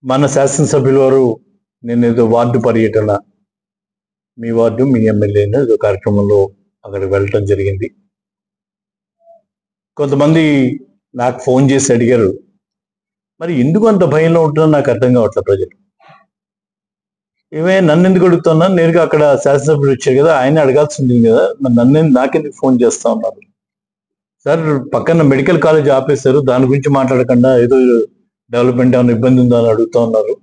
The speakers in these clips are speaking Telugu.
మన శాసనసభ్యుల వారు నేనేదో వార్డు పర్యటన మీ వార్డు మీ ఎమ్మెల్యే ఏదో కార్యక్రమంలో అక్కడికి వెళ్ళటం జరిగింది. కొంతమంది నాకు ఫోన్ చేసి అడిగారు, మరి ఎందుకు అంత భయంలో ఉంటున్నా నాకు అర్థం కావట్లేదు ప్రజలు. నన్ను ఎందుకు అడుగుతున్నా, నేరుగా అక్కడ శాసనసభ్యులు వచ్చారు కదా, ఆయన అడగాల్సి ఉంది కదా, మరి నాకెందుకు ఫోన్ చేస్తా ఉన్నారు సార్? పక్కన మెడికల్ కాలేజ్ ఆపేశారు, దాని గురించి మాట్లాడకుండా ఏదో డెవలప్మెంట్ ఏమైనా ఇబ్బంది ఉందా అని అడుగుతా ఉన్నారు.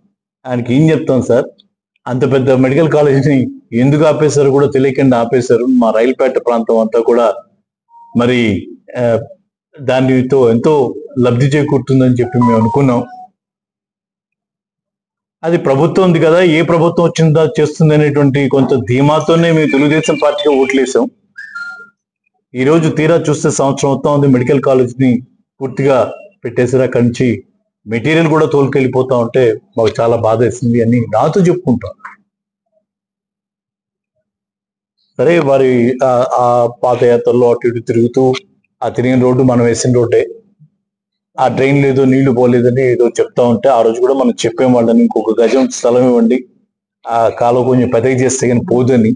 ఆయనకి ఏం చెప్తాం సార్? అంత పెద్ద మెడికల్ కాలేజీని ఎందుకు ఆపేశారు కూడా తెలియకుండా ఆపేశారు. మా రైల్పేట ప్రాంతం అంతా కూడా మరి దానితో ఎంతో లబ్ధి చేకూరుతుందని చెప్పి మేము అనుకున్నాం. అది ప్రభుత్వం ఉంది కదా, ఏ ప్రభుత్వం వచ్చిందా చేస్తుంది అనేటువంటి కొంత ధీమాతోనే మేము తెలుగుదేశం పార్టీకి ఓట్లేసాం. ఈరోజు తీరా చూస్తే సంవత్సరం మొత్తం ఉంది మెడికల్ కాలేజ్ని పూర్తిగా పెట్టేసారు. అక్కడి నుంచి మెటీరియల్ కూడా తోలుకెళ్ళిపోతా ఉంటే మాకు చాలా బాధ వేసింది అని నాతో చెప్పుకుంటాం. సరే, వారి ఆ పాదయాత్రలో అటు ఇటు తిరుగుతూ ఆ తిరిగిన రోడ్డు మనం వేసిన రోడ్డే, ఆ డ్రైన్ లేదో నీళ్లు పోలేదని ఏదో చెప్తా ఉంటే ఆ రోజు కూడా మనం చెప్పాం వాళ్ళని, ఇంకొక గజం స్థలం ఇవ్వండి, ఆ కాలువ కొంచెం పెద్దగా చేస్తే కానీ పోదని.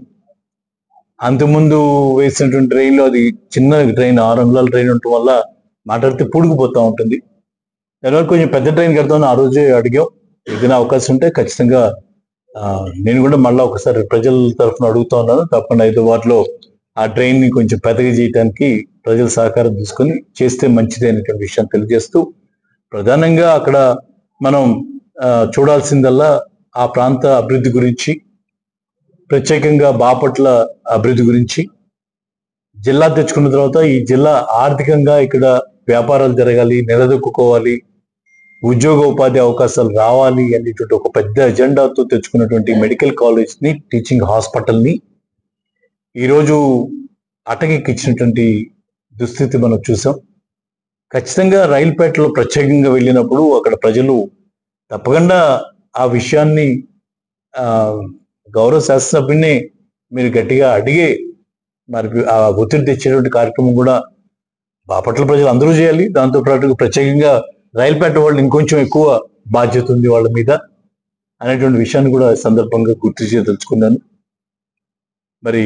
అంతకుముందు వేసినటువంటి డ్రైన్లో అది చిన్న డ్రైన్, 6 అంగుళాల డ్రైన్ ఉండటం వల్ల మాట్లాడితే పూడుకుపోతూ ఉంటుంది. దానివల్ల కొంచెం పెద్ద డ్రైన్ కడతామని ఆ రోజే అడిగాం. ఏదైనా అవకాశం ఉంటే ఖచ్చితంగా నేను కూడా మళ్ళీ ఒకసారి ప్రజల తరఫున అడుగుతా ఉన్నాను. తప్పకుండా 5 వార్డులో ఆ డ్రైన్ ని కొంచెం పెద్దగా చేయడానికి ప్రజల సహకారం తీసుకొని చేస్తే మంచిది అనేటువంటి విషయాన్ని తెలియజేస్తూ, ప్రధానంగా అక్కడ మనం చూడాల్సిందల్లా ఆ ప్రాంత అభివృద్ధి గురించి, ప్రత్యేకంగా బాపట్ల అభివృద్ధి గురించి. జిల్లా తెచ్చుకున్న తర్వాత ఈ జిల్లా ఆర్థికంగా ఇక్కడ వ్యాపారాలు జరగాలి, నిలదొక్కుకోవాలి, ఉద్యోగ ఉపాధి అవకాశాలు రావాలి అనేటువంటి ఒక పెద్ద ఎజెండాతో తెచ్చుకున్నటువంటి మెడికల్ కాలేజ్ ని, టీచింగ్ హాస్పిటల్ ని ఈరోజు అటకెక్కించినటువంటి దుస్థితి మనం చూసాం. ఖచ్చితంగా రైల్పేటలో ప్రత్యేకంగా వెళ్ళినప్పుడు అక్కడ ప్రజలు తప్పకుండా ఆ విషయాన్ని గౌరవ శాసనసభ్యుని మీరు గట్టిగా అడిగే మరి ఆ ఒత్తిడి తెచ్చేటువంటి కార్యక్రమం కూడా బాపట్ల ప్రజలు అందరూ చేయాలి. దాంతోపాటు ప్రత్యేకంగా రైల్పేట వాళ్ళు ఇంకొంచెం ఎక్కువ బాధ్యత ఉంది వాళ్ళ మీద అనేటువంటి విషయాన్ని కూడా సందర్భంగా గుర్తు చేయదలుచుకున్నాను. మరి